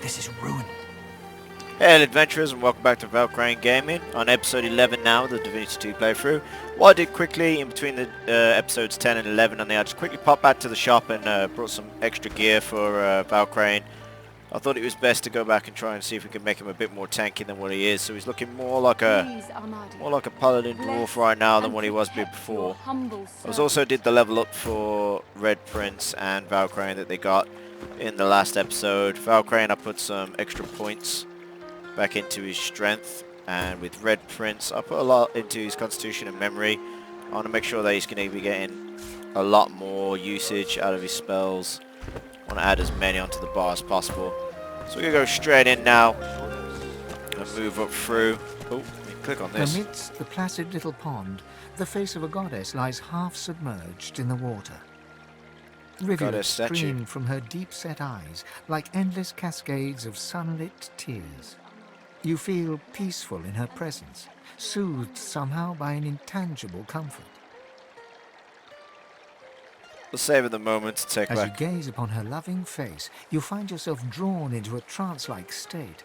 This is ruin. Hey adventurers, and welcome back to Valk'rain Gaming on episode 11 now of the Divinity 2 playthrough. What I did quickly in between the episodes 10 and 11 on there, I just quickly popped back to the shop and brought some extra gear for Valk'rain. I thought it was best to go back and try and see if we could make him a bit more tanky than what he is. So he's looking more like a Paladin Dwarf right now than what he was before. I also did the level up for Red Prince and Valk'rain that they got in the last episode. Valk'rain, I put some extra points back into his strength, and with Red Prince I put a lot into his constitution and memory. I want to make sure that he's going to be getting a lot more usage out of his spells. I want to add as many onto the bar as possible. So we're going to go straight in now and move up through. Oh, let me click on this. Amidst the placid little pond, the face of a goddess lies half submerged in the water. Rivulets stream from her deep-set eyes like endless cascades of sunlit tears. You feel peaceful in her presence, soothed somehow by an intangible comfort. We'll savor the moment to take As back. you gaze upon her loving face, you find yourself drawn into a trance-like state.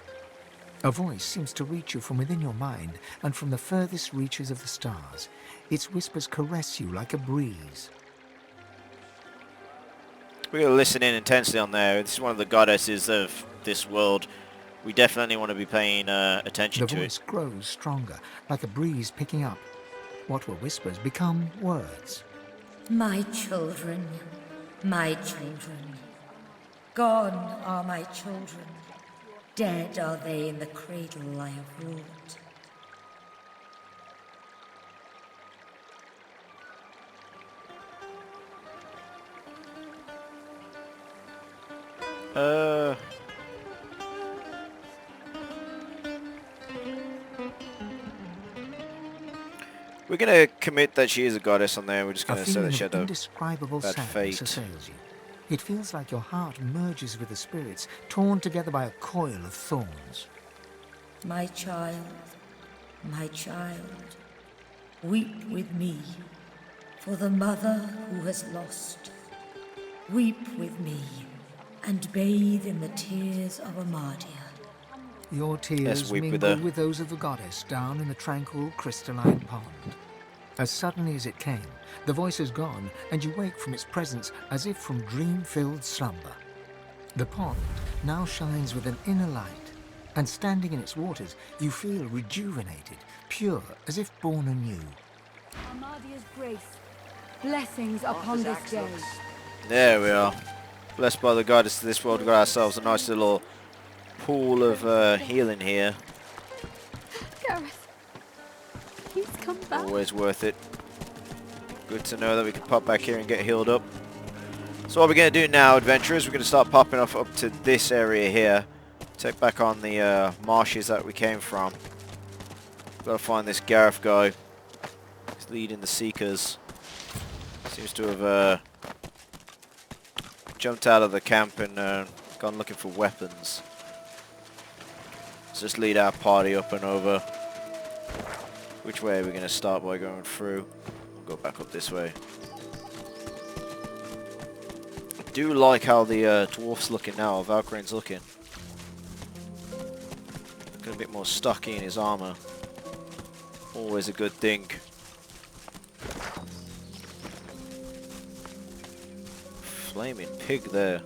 A voice seems to reach you from within your mind and from the furthest reaches of the stars. Its whispers caress you like a breeze. We're going to listen in intensely on there. This is one of the goddesses of this world. We definitely want to be paying attention to it. The voice grows stronger, like a breeze picking up. What were whispers become words. My children, gone are my children, dead are they in the cradle I have wrought. We're going to commit that she is a goddess on there. We're just going A to say feeling that she of had a indescribable bad sadness fate. assails you. It feels like your heart merges with the spirits, torn together by a coil of thorns. My child, weep with me for the mother who has lost. Weep with me and bathe in the tears of Amadia. Your tears weep with mingle her. with those of the goddess down in the tranquil crystalline pond. As suddenly as it came, the voice is gone, and you wake from its presence as if from dream-filled slumber. The pond now shines with an inner light, and standing in its waters, you feel rejuvenated, pure, as if born anew. Amadia's grace, blessings upon this day. There we are. Blessed by the goddess of this world, we've got ourselves a nice little pool of healing here. Gareth, he's come back. Always worth it. Good to know that we can pop back here and get healed up. So what we're going to do now, adventurers, we're going to start popping off up to this area here. Take back on the marshes that we came from. Got to find this Gareth guy. He's leading the Seekers. Seems to have jumped out of the camp and gone looking for weapons. Let's just lead our party up and over. Which way are we going to start by going through? We'll go back up this way. I do like how the Dwarf's looking now, Valkrain's looking. Got a bit more stocky in his armor. Always a good thing. Flaming pig there.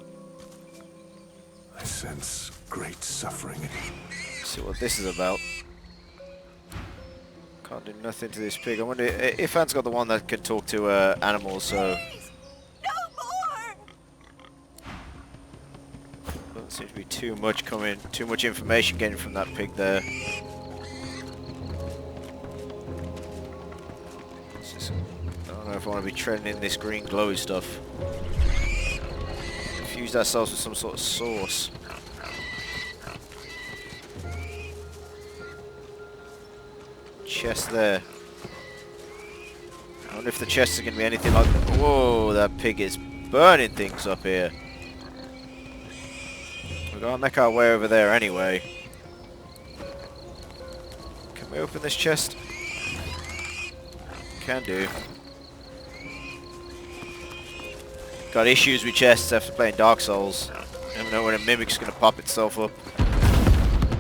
I sense great suffering. See what this is about. Can't do nothing to this pig. I wonder if Anne's got the one that can talk to animals, so... No more! Doesn't seem to be too much information getting from that pig there. I don't know if I want to be treading in this green glowy stuff. Infused ourselves with some sort of sauce. Chest there. I wonder if the chests are going to be anything like that. Whoa, that pig is burning things up here. We're going to make our way over there anyway. Can we open this chest? Can do. Got issues with chests after playing Dark Souls. never know when a mimic's going to pop itself up.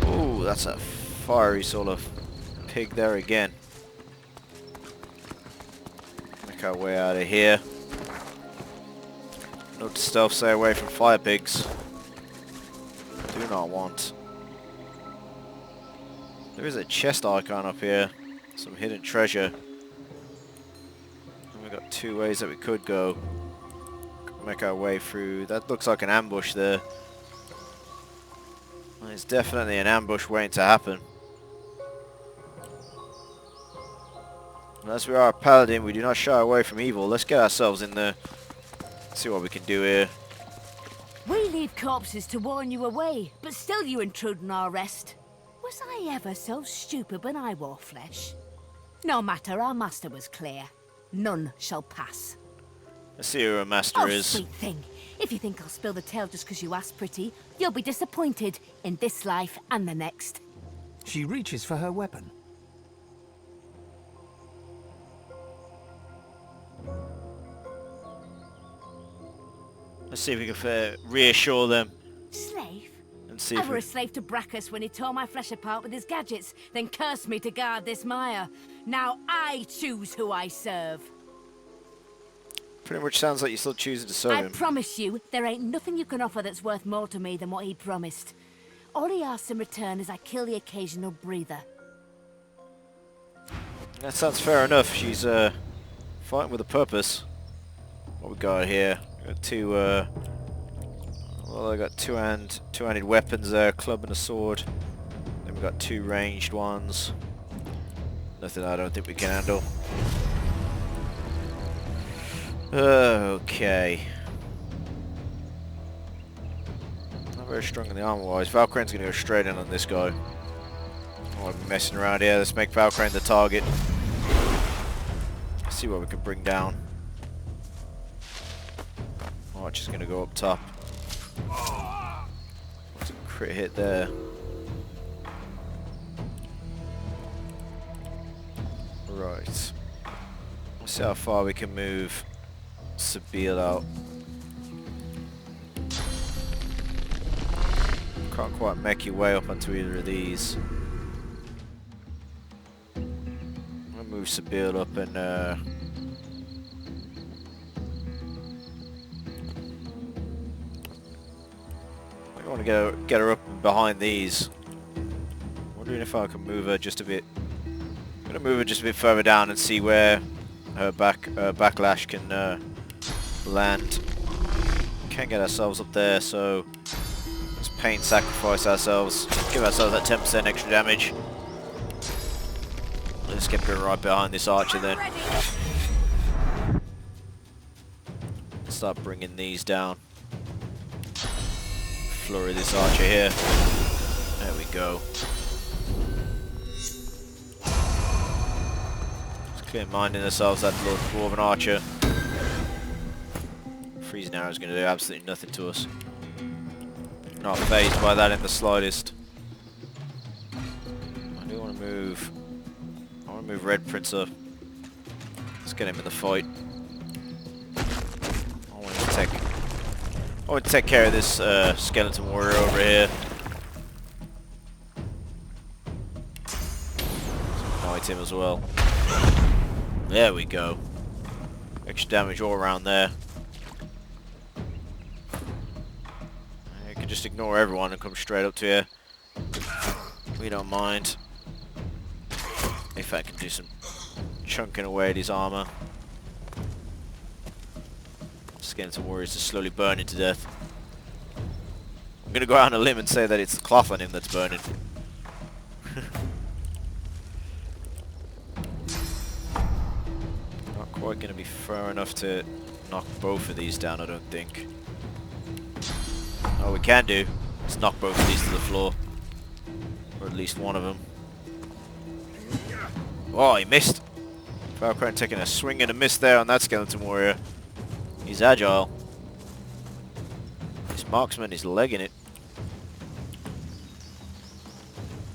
Ooh, that's a fiery sort of pig there again. Make our way out of here. Note to stealth, stay away from fire pigs. Do not want. There is a chest icon up here. Some hidden treasure. And we've got two ways that we could go. Make our way through. That looks like an ambush there. Well, it's definitely an ambush waiting to happen. And as we are a paladin, we do not shy away from evil. Let's get ourselves in there. See what we can do here. We leave corpses to warn you away, but still you intrude on our rest. Was I ever so stupid when I wore flesh? No matter, our master was clear. None shall pass. Let's see who our master is. Sweet thing. If you think I'll spill the tale just because you asked pretty, you'll be disappointed in this life and the next. She reaches for her weapon. Let's see if we can reassure them. Slave? And see I if were we... a slave to Brachus when he tore my flesh apart with his gadgets, then cursed me to guard this mire. Now I choose who I serve. Pretty much sounds like you're still choosing to serve I him. promise you, there ain't nothing you can offer that's worth more to me than what he promised. All he asks in return is I kill the occasional breather. That sounds fair enough. She's fighting with a purpose. What we got here? We got two. Well, I got two-handed weapons there, a club and a sword. Then we got two ranged ones. Nothing I don't think we can handle. Okay. Not very strong in the armor-wise. Valkrain's gonna go straight in on this guy. I won't be messing around here. Let's make Valkrain the target. See what we can bring down. Archer's gonna go up top. What's a crit hit there? Right. Let's see how far we can move Sabine out. Can't quite make your way up onto either of these. I'm gonna move Sabine up and I want to get her up behind these. Wondering if I can move her just a bit. I'm gonna move her just a bit further down and see where her backlash can land. Can't get ourselves up there, so let's pain sacrifice ourselves. Give ourselves that 10% extra damage. Let's get her right behind this archer then. Start bringing these down. Flurry this archer here. There we go. Just clear minding ourselves that little dwarven archer. Freezing arrow is going to do absolutely nothing to us. Not fazed by that in the slightest. I do want to move. I want to move Red Prince up. Let's get him in the fight. I want to take care of this skeleton warrior over here. Fight him as well. There we go. Extra damage all around there. You can just ignore everyone and come straight up to you. We don't mind. If I can do some chunking away at his armor. Skeleton warriors are slowly burning to death. I'm gonna go out on a limb and say that it's the cloth on him that's burning. Not quite gonna be far enough to knock both of these down, I don't think. All we can do is knock both of these to the floor. Or at least one of them. Oh, he missed! Valkrain taking a swing and a miss there on that skeleton warrior. He's agile. This marksman is legging it.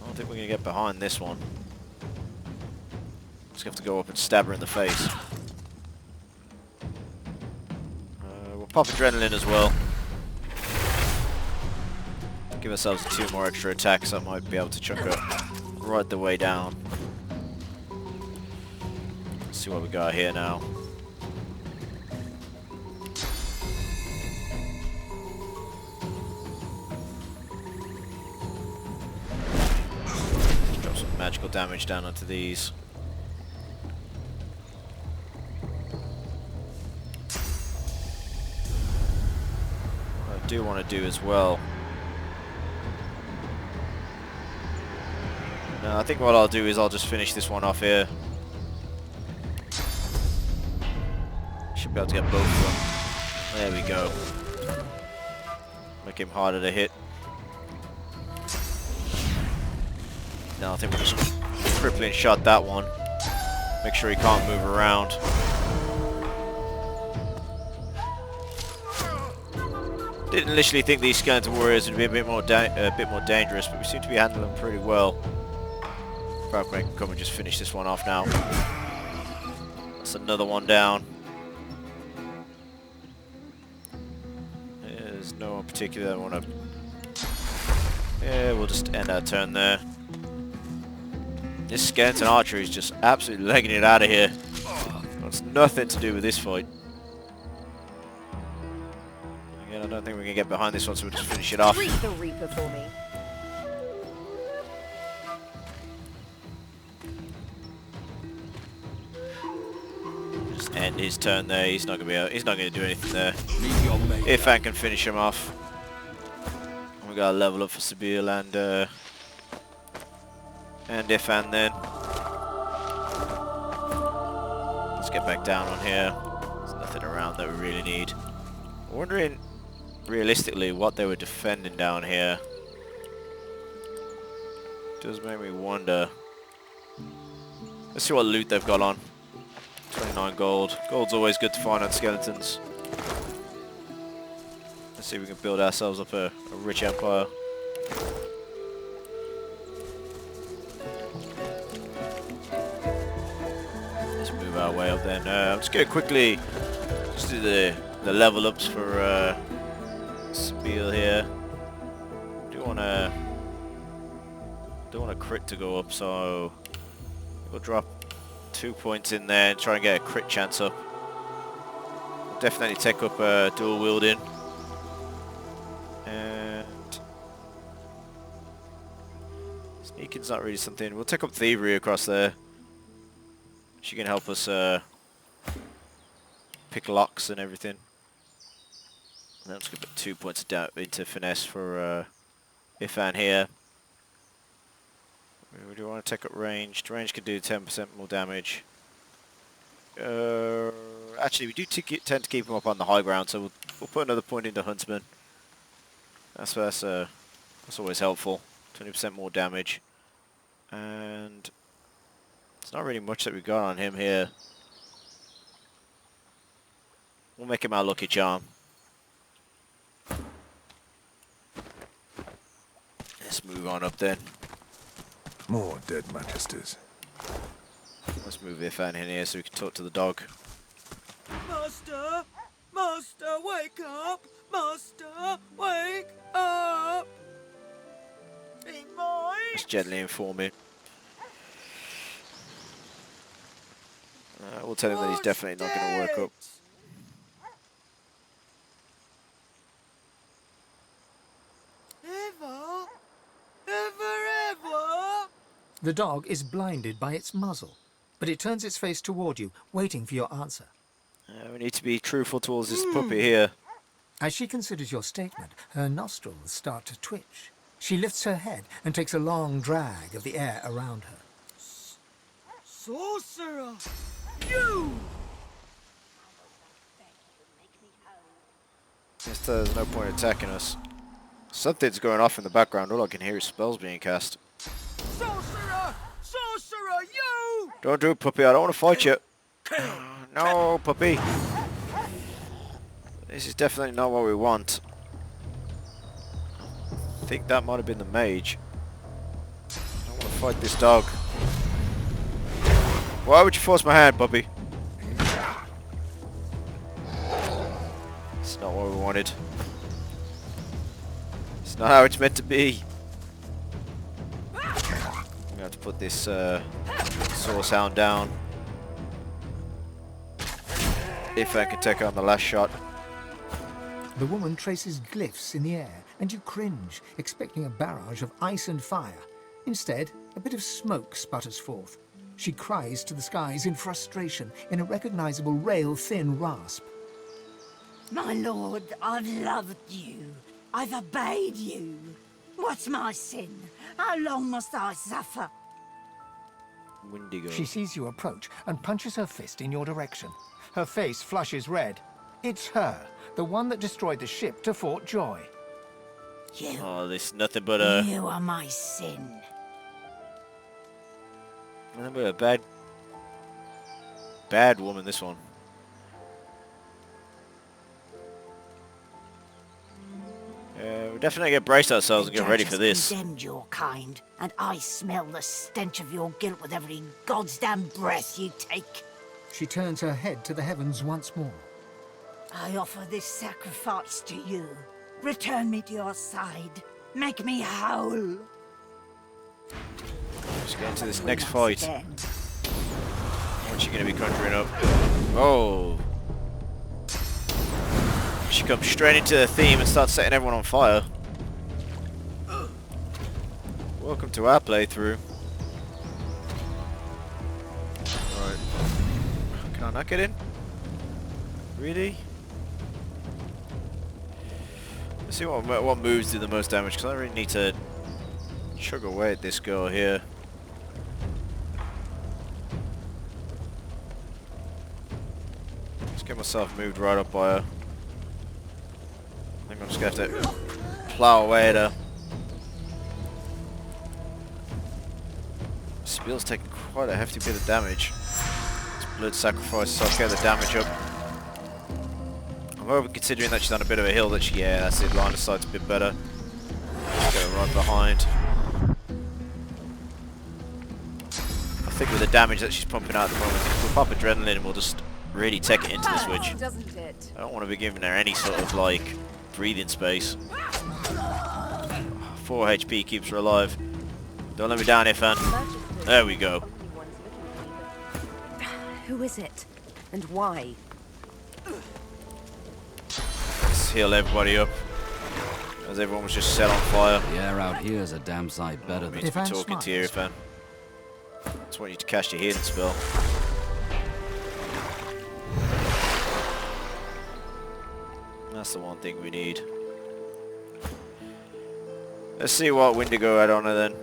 I don't think we're going to get behind this one. Just have to go up and stab her in the face. We'll pop adrenaline as well. Give ourselves 2 more extra attacks. I might be able to chuck it right the way down. Let's see what we got here now. Let's drop some magical damage down onto these. What I do want to do as well. No, I think what I'll do is I'll just finish this one off here. Should be able to get both of them. There we go. Make him harder to hit. Now I think we'll just crippling shot that one. Make sure he can't move around. Didn't initially think these skeleton warriors would be a bit more dangerous, but we seem to be handling them pretty well. Valk'rain can come and just finish this one off now. That's another one down. There's no one particular I want to... Yeah, we'll just end our turn there. This skeleton archer is just absolutely legging it out of here. It's nothing to do with this fight. Again, I don't think we can get behind this one, so we'll just finish it off. Greet the Reaper for me. Just end his turn there. He's not gonna do anything there. If I can finish him off. We got a level up for Sabine and Ifan then. Let's get back down on here. There's nothing around that we really need. I'm wondering realistically what they were defending down here. Does make me wonder. Let's see what loot they've got on. 29 gold. Gold's always good to find on skeletons. Let's see if we can build ourselves up a rich empire. Let's move our way up then. I'm just going to quickly just do the level ups for Spiel here. Do want a crit to go up, so we'll drop 2 points in there and try and get a crit chance up. We'll definitely take up dual wielding. And sneaking's not really something. We'll take up thievery across there. She can help us pick locks and everything. And then I'm just going to put 2 points into finesse for Ifan here. We do want to take up ranged. Range can do 10% more damage. Actually, we do tend to keep them up on the high ground, so we'll put another point into Huntsman. That's always helpful. 20% more damage. And it's not really much that we got on him here. We'll make him our lucky charm. Let's move on up then. More dead magisters. Let's move Ifan in here so we can talk to the dog. Master! Master, wake up! Master, wake up! Be mine! Just gently inform him. We'll tell him that he's definitely not going to work up. Ever? Ever? The dog is blinded by its muzzle, but it turns its face toward you, waiting for your answer. We need to be truthful towards this puppy here. As she considers your statement, her nostrils start to twitch. She lifts her head and takes a long drag of the air around her. Sorcerer! You! There's no point attacking us. Something's going off in the background. All I can hear is spells being cast. Sorcerer! Sorcerer, you! Don't do it, puppy. I don't want to fight you. No, puppy. This is definitely not what we want. I think that might have been the mage. I don't want to fight this dog. Why would you force my hand, puppy? It's not what we wanted. It's not how it's meant to be. I'm gonna have to put this source hound down. If I can take on the last shot. The woman traces glyphs in the air, and you cringe, expecting a barrage of ice and fire. Instead, a bit of smoke sputters forth. She cries to the skies in frustration, in a recognizable rail-thin rasp. My lord, I've loved you. I've obeyed you. What's my sin? How long must I suffer? Windigo. She sees you approach and punches her fist in your direction. Her face flushes red. It's her, the one that destroyed the ship to Fort Joy. You. Oh, this is nothing but a... You are my sin. Nothing but a bad woman, this one. We definitely get braced ourselves and get ready for this. Condemned your kind, and I smell the stench of your guilt with every goddamn breath you take. She turns her head to the heavens once more. I offer this sacrifice to you. Return me to your side. Make me whole. Let's get into this next fight. What's she going to be conjuring up? Oh. She comes straight into the theme and starts setting everyone on fire. Welcome to our playthrough. Alright. Can I not get in? Really? Let's see what moves do the most damage, because I really need to chug away at this girl here. Let's get myself moved right up by her. I think I'm just going to have to plow away at her. Spiel's taking quite a hefty bit of damage. It's blood sacrifice, so I'll get the damage up. I'm over considering that she's on a bit of a hill that she, yeah, that's it, line of sight's a bit better. Just get her right behind. I think with the damage that she's pumping out at the moment, we'll pop adrenaline and we'll just really take it into this witch. Doesn't it? I don't want to be giving her any sort of, like, breathing space. 4 HP keeps her alive. Don't let me down here, fan. There we go. Who is it? And why? Let's heal everybody up. As everyone was just set on fire. The air out here is a damn sight better than... Need to be talking to you, fan. Just want you to cast your healing spell. That's the one thing we need. Let's see what Windigo had on her then.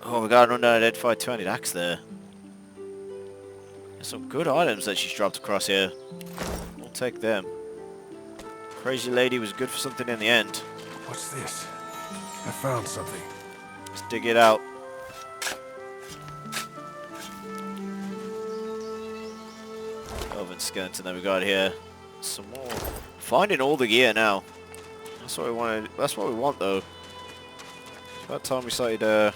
Oh, we got an unidentified 2-handed axe there. There's some good items that she's dropped across here. We'll take them. Crazy lady was good for something in the end. What's this? I found something. Let's dig it out. Elven skeleton that we got here. Some more. Finding all the gear now. That's what we wanted. That's what we want though. It's about time we started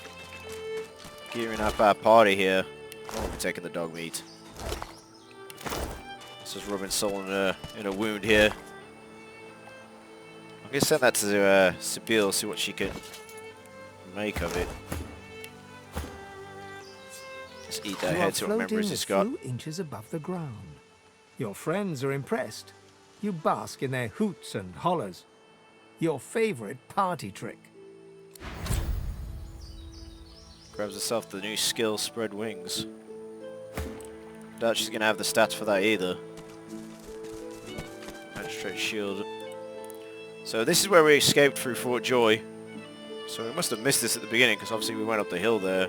gearing up our party here. I won't be taking the dog meat. This is rubbing soul in a wound here. I'm gonna send that to Sibyl, see what she can make of it. Just eat that head, see what memories it's got. You are floating a few inches above the ground. Your friends are impressed. You bask in their hoots and hollers. Your favorite party trick. Grabs herself the new skill, spread wings. Doubt she's gonna have the stats for that either. Magistrate shield. So this is where we escaped through Fort Joy. So we must have missed this at the beginning because obviously we went up the hill there.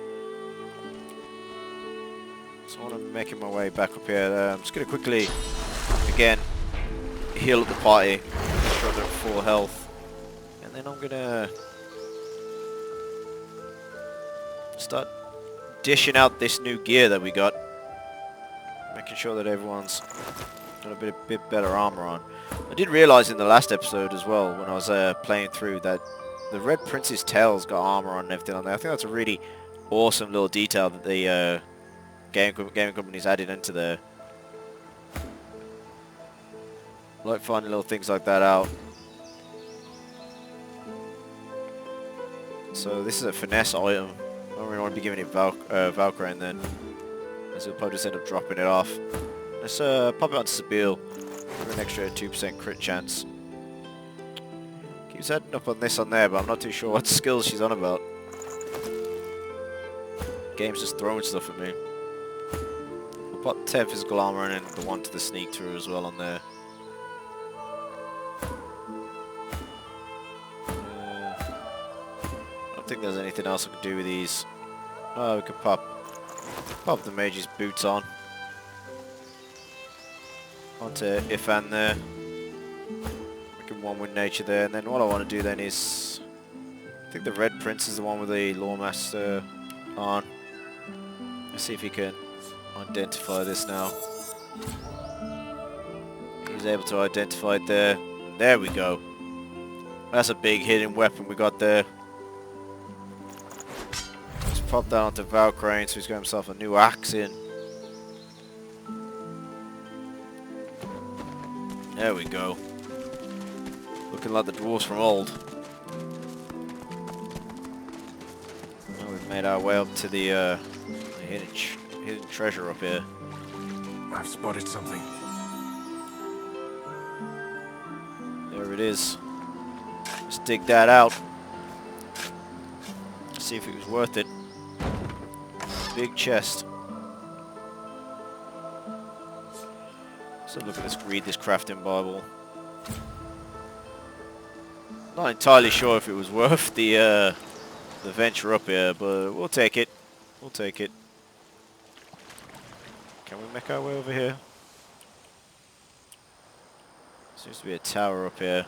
So I want to be making my way back up here. I'm just gonna quickly, again, heal up the party, make sure they're at full health, and then I'm gonna start dishing out this new gear that we got, making sure that everyone's got a bit better armor on. I did realise in the last episode as well, when I was playing through, that the Red Prince's tail's got armor on and everything on there. I think that's a really awesome little detail that the gaming company's added into there. I like finding little things like that out. So this is a finesse item. I don't really want to be giving it Valkrain then, as he'll probably just end up dropping it off. Let's pop it on Sabile for an extra 2% crit chance. Keeps heading up on this on there, but I'm not too sure what skills she's on about. Game's just throwing stuff at me. We'll pop 10 physical armor and then the one to the sneak through as well on there. I don't think there's anything else I can do with these. Oh, we could pop the mage's boots on. Onto Ifan there. Making one with nature there. And then what I want to do then is... I think the Red Prince is the one with the Lawmaster on. Let's see if he can identify this now. He's able to identify it there. There we go. That's a big hidden weapon we got there. Let's pop that onto Valkrain so he's got himself a new axe in. There we go. Looking like the dwarves from old. Now we've made our way up to the hidden treasure up here. I've spotted something. There it is. Let's dig that out. See if it was worth it. Big chest. So look at this, read this crafting Bible. Not entirely sure if it was worth the venture up here, but we'll take it. We'll take it. Can we make our way over here? Seems to be a tower up here.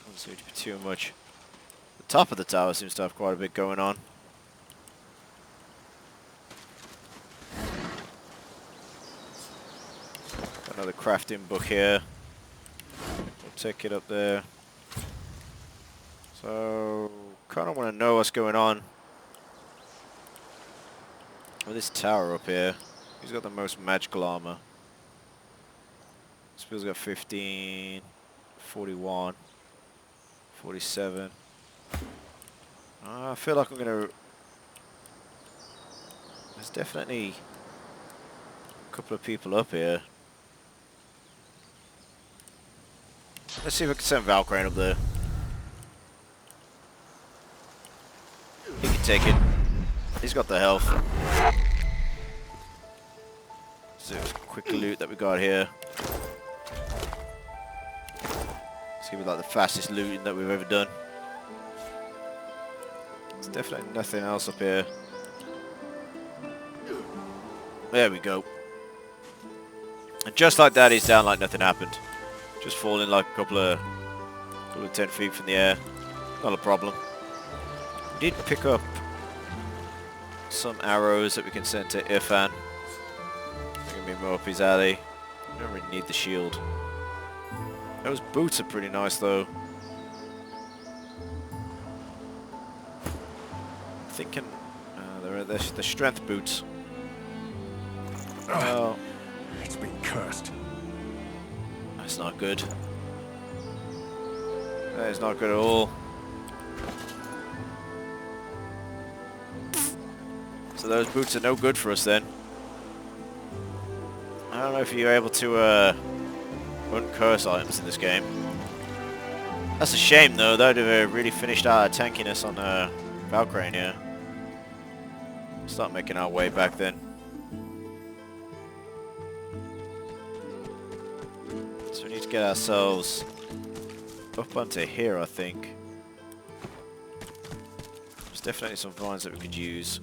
Doesn't seem to be too much. The top of the tower seems to have quite a bit going on. Another crafting book here. We'll take it up there. So, kind of want to know what's going on with this tower up here. Who's got the most magical armor? Spill's got 15, 41, 47. I feel like I'm gonna... There's definitely a couple of people up here. Let's see if I can send Valkrain up there. He can take it. He's got the health. So quick loot that we got here. It's gonna be like the fastest looting that we've ever done. There's definitely nothing else up here. There we go. And just like that, he's down like nothing happened. Just falling like a couple of 10 feet from the air. Not a problem. We did pick up some arrows that we can send to Ifan. Bring him more up his alley. We don't really need the shield. Those boots are pretty nice though. I'm thinking they're the strength boots. Oh, It's been cursed. that's not good. That is not good at all. So those boots are no good for us then. I don't know if you're able to uncurse items in this game. That's a shame though, that would have really finished our tankiness on Valkrain here. Start making our way back then. So we need to get ourselves up onto here, I think. There's definitely some vines that we could use.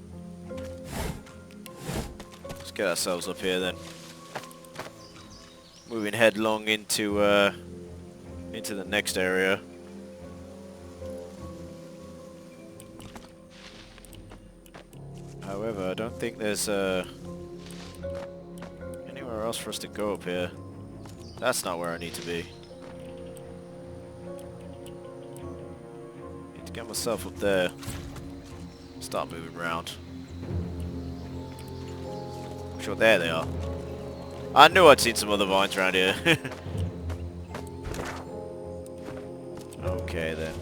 Let's get ourselves up here then. Moving headlong into the next area. However, I don't think there's anywhere else for us to go up here. That's not where I need to be. Need to get myself up there. Start moving around. I'm sure there they are. I knew I'd seen some other vines around here. Okay then.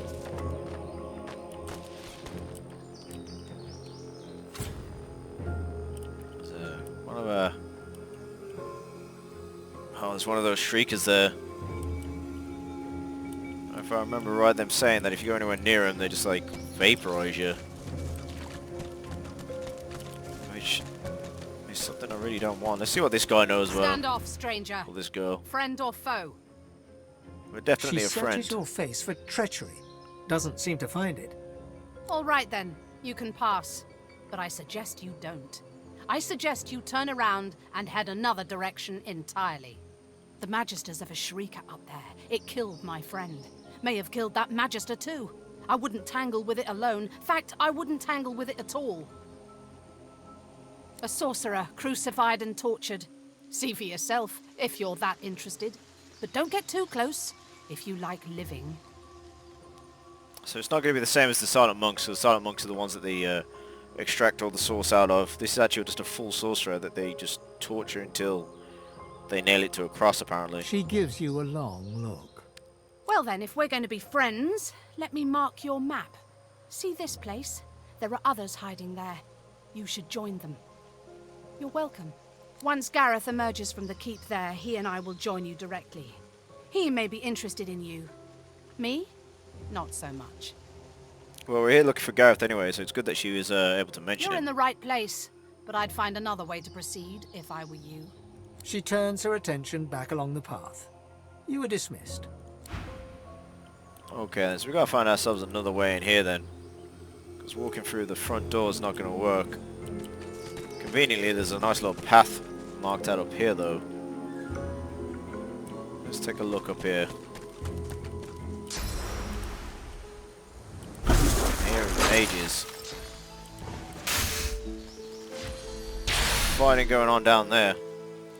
Oh, there's one of those shriekers there. If I remember right, them saying that if you go anywhere near them, they just like vaporize you. Which is something I really don't want. Let's see what this guy knows well. Stand off, stranger. Or this girl. Friend or foe? We're definitely She a friend. searches your face for treachery. Doesn't seem to find it. All right then, you can pass. But I suggest you don't. I suggest you turn around and head another direction entirely. The Magisters have a shrieker up there. It killed my friend. May have killed that Magister too. I wouldn't tangle with it alone. Fact, I wouldn't tangle with it at all. A sorcerer, crucified and tortured. See for yourself, if you're that interested. But don't get too close, if you like living. So it's not going to be the same as the Silent Monks. So the Silent Monks are the ones that they extract all the source out of. This is actually just a full sorcerer that they just torture until they nail it to a cross, apparently. She gives you a long look. Well then, if we're going to be friends, let me mark your map. See this place? There are others hiding there. You should join them. You're welcome. Once Gareth emerges from the keep there, he and I will join you directly. He may be interested in you. Me? Not so much. Well, we're here looking for Gareth anyway, so it's good that she was able to mention You're it. in the right place, but I'd find another way to proceed if I were you. She turns her attention back along the path. You are dismissed. Okay, so we gotta find ourselves another way in here then. Because walking through the front door is not gonna work. Conveniently, there's a nice little path marked out up here though. Let's take a look up here. Here in ages. Fighting going on down there.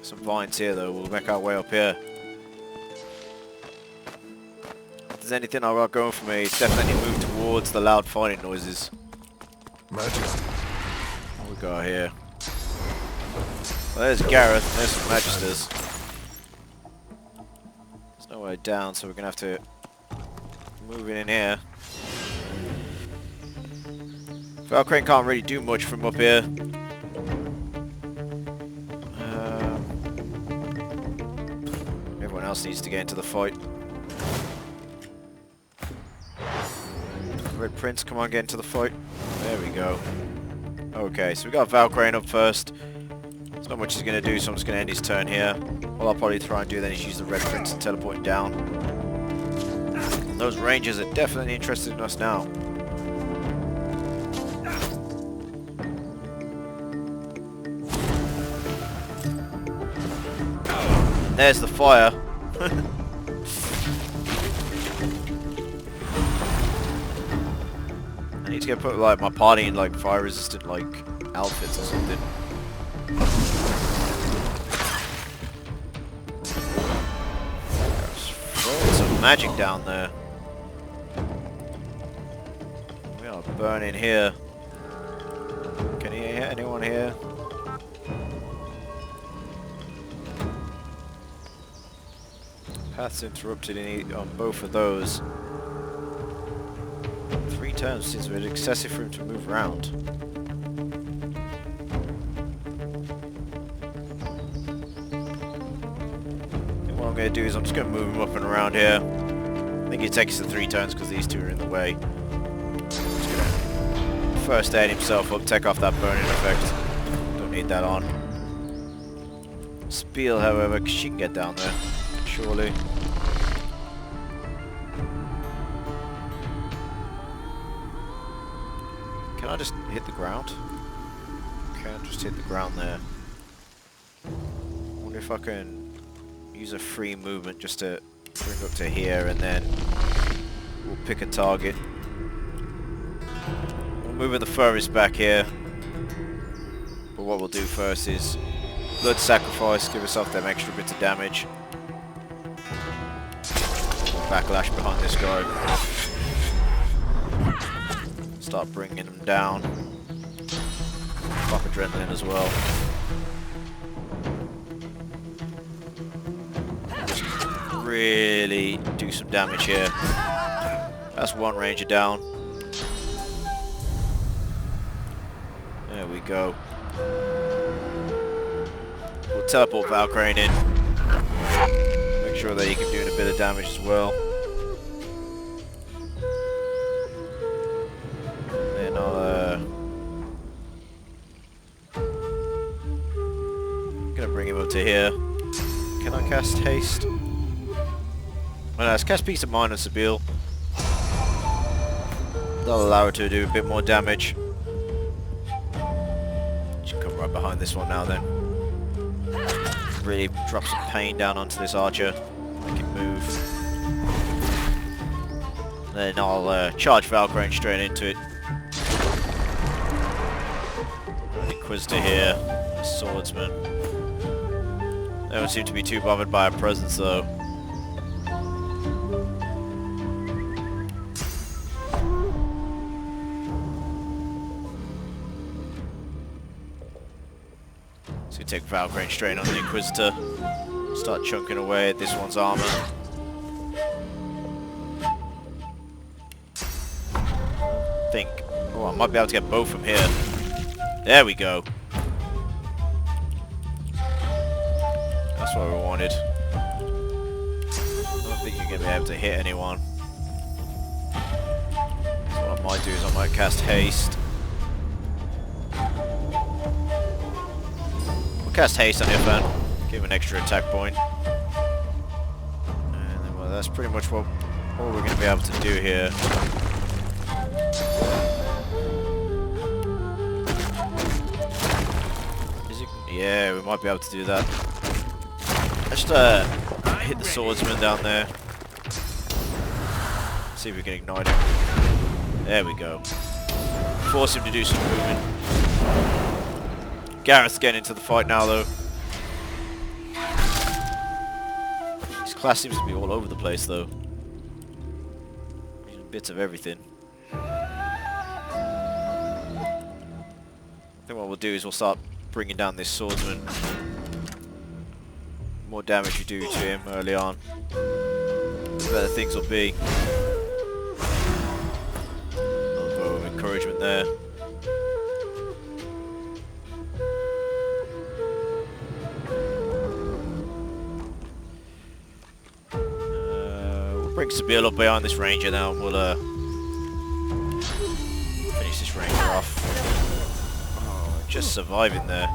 Some vines here though, we'll make our way up here. If there's anything I've got going for me, it's definitely move towards the loud fighting noises. Majesty. What we got here? Well, there's Gareth, and there's some Magisters. There's no way down, so we're gonna have to move in here. Valkrain can't really do much from up here. Everyone else needs to get into the fight. Red Prince, come on, get into the fight. There we go. Okay, so we got Valkrain up first. There's not much he's going to do, so I'm just going to end his turn here. All I'll probably try and do then is use the Red Prince and teleport him down. Those rangers are definitely interested in us now. There's the fire. I need to go put like my party in like fire resistant like outfits or something. Throwing some magic down there. We are burning here. Can you hear anyone here? Paths interrupted on both of those. 3 turns seems a bit excessive for him to move around. And what I'm going to do is I'm just going to move him up and around here. I think it takes us to 3 turns because these 2 are in the way. Just going to first aid himself up, take off that burning effect. Don't need that on. Spiel, however, because she can get down there. Surely. Can I just hit the ground? Can't just hit the ground there. I wonder if I can use a free movement just to bring up to here and then we'll pick a target. We'll move it the furthest back here. But what we'll do first is blood sacrifice, give ourselves them extra bits of damage. Backlash behind this guy. Start bringing him down. Pop adrenaline as well. Just really do some damage here. That's one ranger down. There we go. We'll teleport Valkrain in. Make sure that he can do a bit of damage as well. Then I'll gonna bring him up to here. Can I cast haste? Well, let's cast Peace of Mind on Sabine. That'll allow her to do a bit more damage. Should come right behind this one now then. Really drop some pain down onto this archer. Make it move. Then I'll charge Valk'rain straight into it. Inquisitor here. Swordsman. They don't seem to be too bothered by our presence though. So we take Valk'rain straight on the Inquisitor. Start chunking away at this one's armor. Think. Oh, I might be able to get both from here. There we go. That's what we wanted. I don't think you're going to be able to hit anyone. So what I might do is I might cast haste. We'll cast haste on your fan. Give him an extra attack point. And then, well, that's pretty much what we're going to be able to do here. Yeah, we might be able to do that. Let's hit the swordsman down there. See if we can ignite him. There we go. Force him to do some movement. Gareth's getting into the fight now though. His class seems to be all over the place though. Bits of everything. I think what we'll do is we'll start bringing down this swordsman. The more damage you do to him early on, the better things will be. A little bit of encouragement there. We'll bring Sabine up behind this ranger now and we'll finish this ranger off. Just surviving there.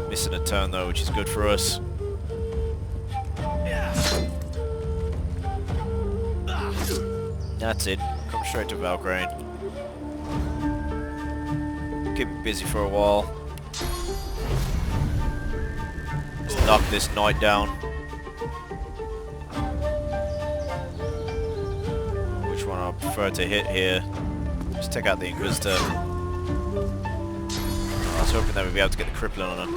Missing a turn though, which is good for us. That's it. Come straight to Valk'rain. Keep it busy for a while. Let's knock this knight down. Which one I prefer to hit here? Just take out the Inquisitor. I was hoping that we'd be able to get the crippling on her.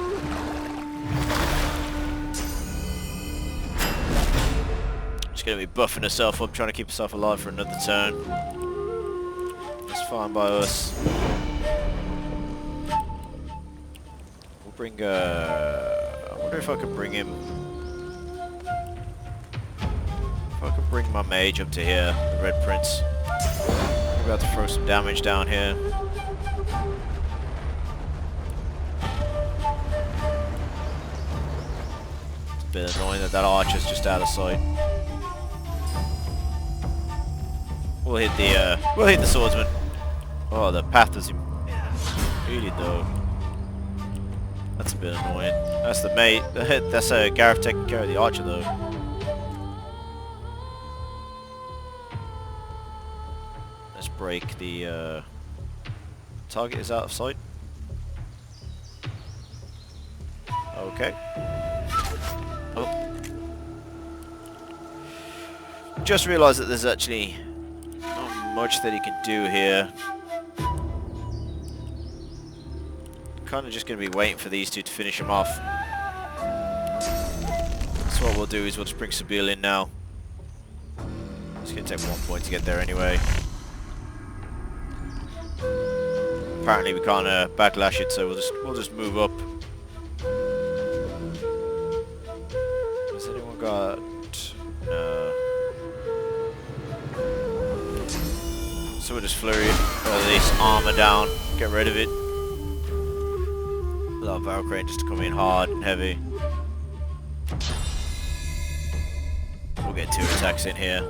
She's going to be buffing herself up, trying to keep herself alive for another turn. That's fine by us. We'll bring I wonder if I can bring him... If I can bring my mage up to here, the Red Prince. We're about to throw some damage down here. Bit annoying that that archer's just out of sight. We'll hit the swordsman. Oh, the path does him really though. That's a bit annoying. That's the mate. That's Gareth taking care of the archer though. Let's break the target is out of sight. Okay. Oh. Just realised that there's actually not much that he can do here. Kind of just going to be waiting for these two to finish him off. So what we'll do is we'll just bring Sabine in now. It's going to take 1 point to get there anyway. Apparently we can't backlash it, so we'll just move up. Has anyone got... No. So we'll just flurry this armor down, get rid of it. Allow Valk'rain just to come in hard and heavy. We'll get 2 attacks in here.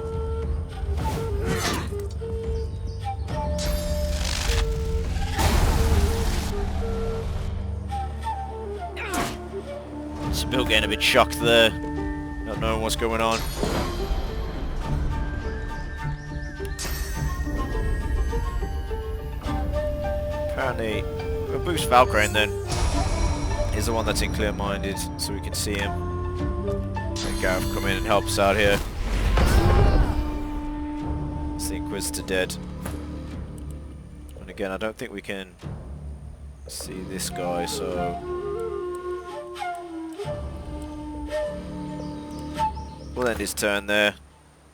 Still getting a bit shocked there, not knowing what's going on. Apparently, we'll boost Valk'rain then. He's the one that's in clear-minded, so we can see him. And Gareth come in and help us out here. It's the Inquisitor dead. And again, I don't think we can see this guy, so... we'll end his turn there.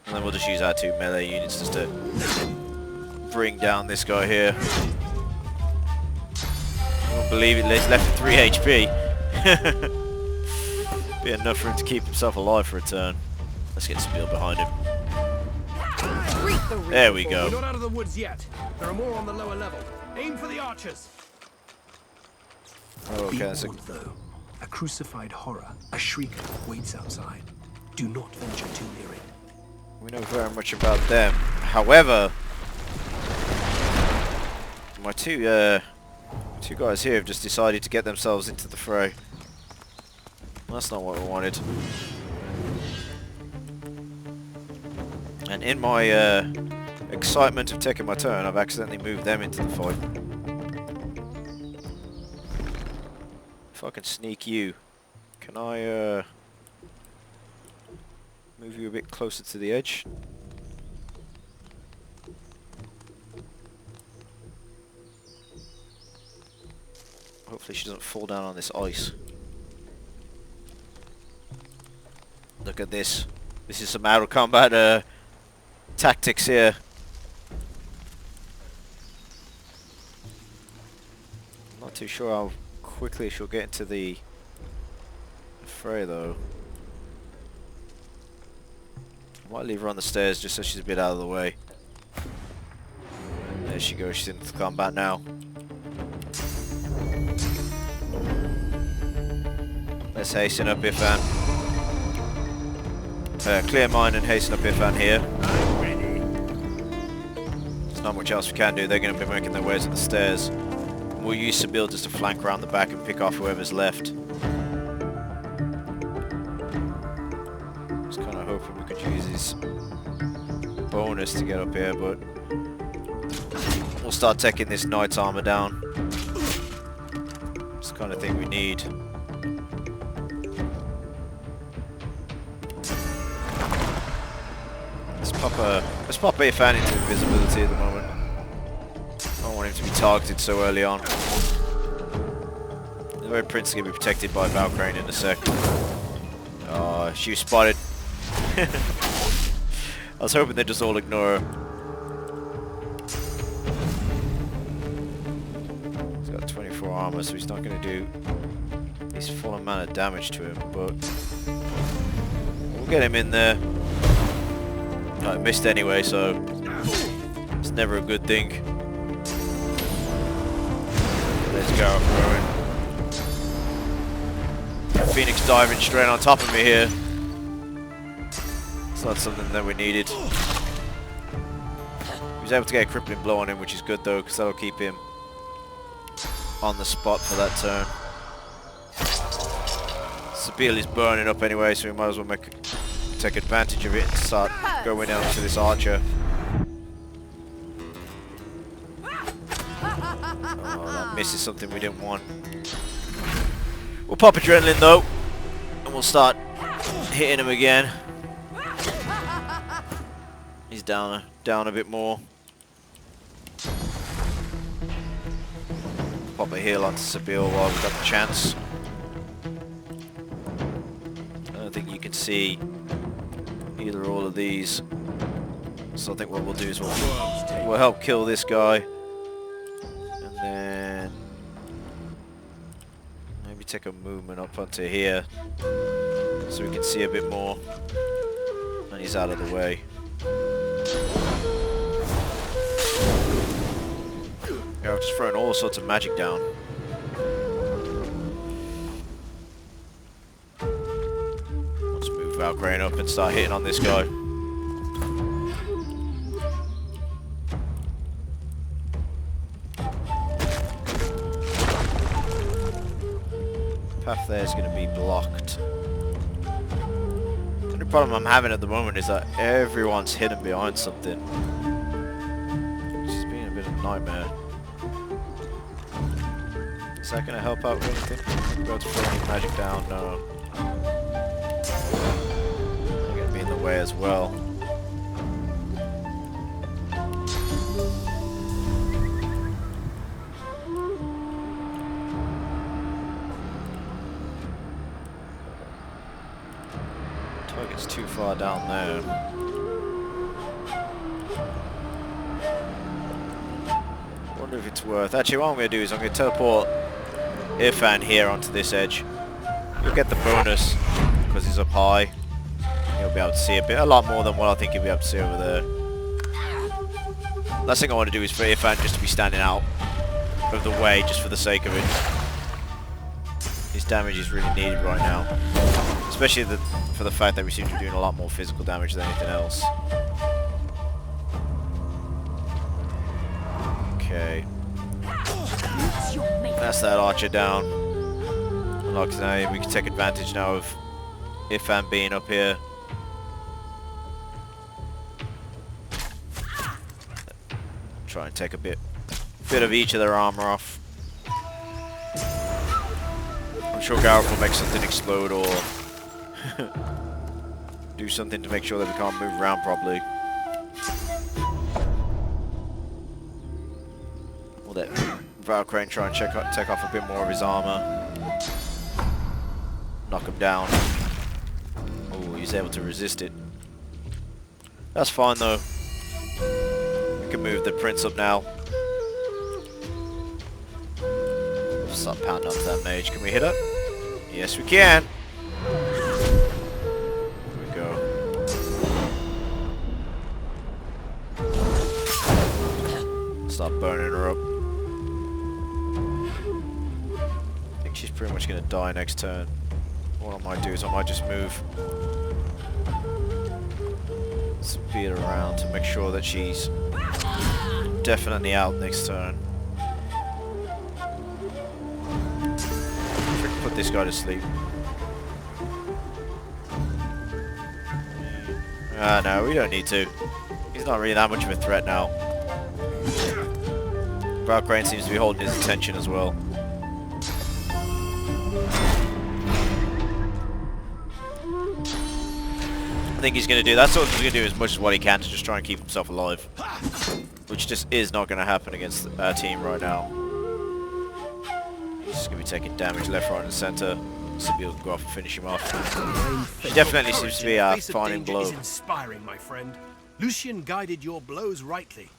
And then we'll just use our 2 melee units just to bring down this guy here. I won't believe it, he's left with 3 HP. Be enough for him to keep himself alive for a turn. Let's get Spiel behind him. There we go. We're not out of the woods yet. There are more on the lower level. Aim for the archers. Oh, okay, that's warned, though. A crucified horror, a shrieker, waits outside. Do not venture too near it. We know very much about them. However, my two guys here have just decided to get themselves into the fray. That's not what we wanted. And in my excitement of taking my turn, I've accidentally moved them into the fight. If I can sneak you, can I move you a bit closer to the edge? Hopefully she doesn't fall down on this ice. Look at this. This is some out of combat tactics here. I'm not too sure how quickly she'll get into the fray though. I might leave her on the stairs just so she's a bit out of the way. There she goes, she's into combat now. Let's hasten up Ifan. Clear mind and hasten up Ifan here. There's not much else we can do, they're going to be making their ways up the stairs. And we'll use Sibyl just to flank around the back and pick off whoever's left. Just kind of hoping we could use his bonus to get up here, but we'll start taking this knight's armor down. It's the kind of thing we need. Let's pop Ifan into invisibility at the moment. I don't want him to be targeted so early on. The Red Prince is going to be protected by Valkrain in a sec. Oh, she was spotted. I was hoping they'd just all ignore her. He's got 24 armor, so he's not going to do his full amount of damage to him, but we'll get him in there. I missed anyway, so it's never a good thing. There's Gareth throwing. Phoenix diving straight on top of me here. It's not something that we needed. He was able to get a crippling blow on him, which is good though, because that'll keep him on the spot for that turn. Sibyl is burning up anyway, so we might as well take advantage of it and start going out to this archer. Oh, that misses something we didn't want. We'll pop adrenaline though, and we'll start hitting him again. He's down a bit more. Pop a heal onto Sibyl while we've got the chance. I don't think you can see either or all of these, so I think what we'll do is we'll help kill this guy, and then maybe take a movement up onto here so we can see a bit more, and he's out of the way. Yeah, I've just thrown all sorts of magic down. Let's move Valkrain up and start hitting on this guy. Path there is going to be blocked. The only problem I'm having at the moment is that everyone's hidden behind something. Which has been a bit of a nightmare. Is that going to help out with anything? Be able to throw any magic down? No. They're going to be in the way as well. Target's too far down there. Wonder if it's worth. Actually, what I'm going to do is I'm going to teleport Irfan here onto this edge. You'll get the bonus because he's up high. You'll be able to see a lot more than what I think you'll be able to see over there. Last thing I want to do is for Irfan just to be standing out of the way just for the sake of it. His damage is really needed right now, especially for the fact that we seem to be doing a lot more physical damage than anything else. Okay. That's that archer down. Like now, we can take advantage now of Irfan being up here. Try and take a bit of each of their armor off. I'm sure Gareth will make something explode or do something to make sure that we can't move around properly. We'll let Valk'rain try and take off a bit more of his armor. Knock him down. Oh, he's able to resist it. That's fine though. We can move the prince up now. Start pounding onto that mage. Can we hit her? Yes, we can. Here we go. Start burning her up. I think she's pretty much going to die next turn. What I might do is I might just move speed around to make sure that she's definitely out next turn. Put this guy to sleep. Ah, no, we don't need to. He's not really that much of a threat now. Valk'rain seems to be holding his attention as well. I think he's going to do that. So he's going to do as much as what he can to just try and keep himself alive, which just is not going to happen against our team right now. He's just going to be taking damage left, right, and centre. So be able to go off and finish him off. He definitely seems to be our defining blow. Is inspiring, my friend. Lucian guided your blows rightly.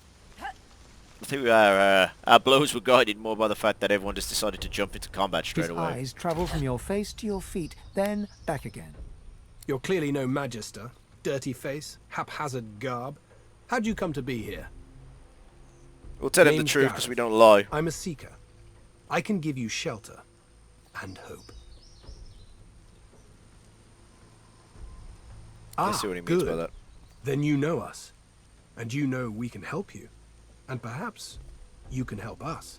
I think our blows were guided more by the fact that everyone just decided to jump into combat straight away. His eyes travel from your face to your feet, then back again. You're clearly no magister. Dirty face, haphazard garb. How'd you come to be here? We'll tell him the truth because we don't lie. I'm a seeker. I can give you shelter and hope. I see what he means by that. Then you know us, and you know we can help you, and perhaps you can help us.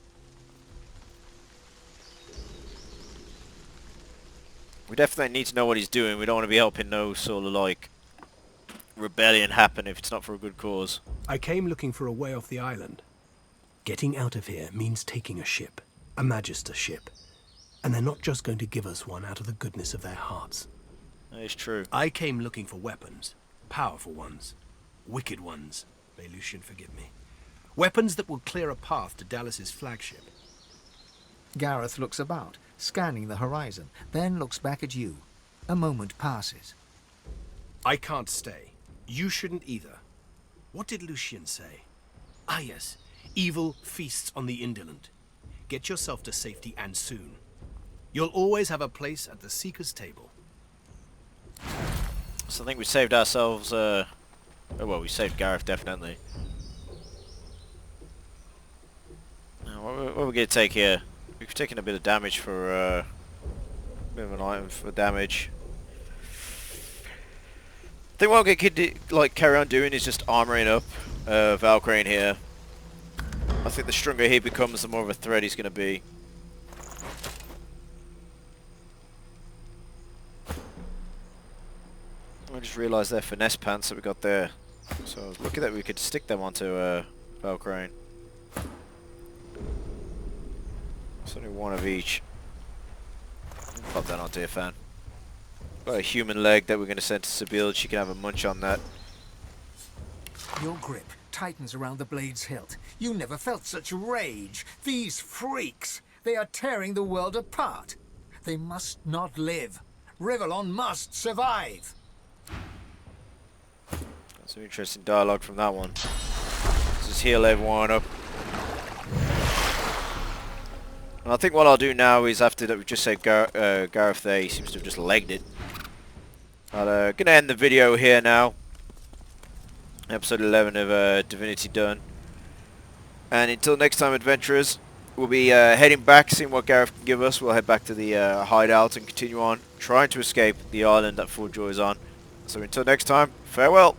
We definitely need to know what he's doing. We don't want to be helping no sort of like rebellion happen if it's not for a good cause. I came looking for a way off the island. Getting out of here means taking a ship, a magister ship, and they're not just going to give us one out of the goodness of their hearts. That is true. I came looking for weapons, powerful ones, wicked ones, may Lucian forgive me. Weapons that will clear a path to Dallas's flagship. Gareth looks about, scanning the horizon, then looks back at you. A moment passes. I can't stay. You shouldn't either. What did Lucian say? Ah yes, evil feasts on the indolent. Get yourself to safety and soon. You'll always have a place at the Seeker's table. So I think we saved ourselves, oh well, we saved Gareth definitely. Now What are we going to take here? We've taken a bit of damage for... a bit of an item for damage. I think what I'm going to like carry on doing is just armoring up Valk'rain here. I think the stronger he becomes, the more of a threat he's going to be. I just realised they're finesse pants that we got there. So I was lucky that we could stick them onto Valk'rain. It's only one of each. Pop that onto your fan. Got a human leg that we're going to send to Sibyl. She can have a munch on that. Your grip tightens around the blade's hilt. You never felt such rage. These freaks, they are tearing the world apart. They must not live. Rivellon must survive. Some interesting dialogue from that one. Let's just heal everyone up. And I think what I'll do now is, after that we just said Gareth there, he seems to have just legged it. I'm gonna end the video here now. Episode 11 of Divinity done. And until next time, adventurers, we'll be heading back, seeing what Gareth can give us. We'll head back to the hideout and continue on trying to escape the island that Full Joy is on. So until next time, farewell.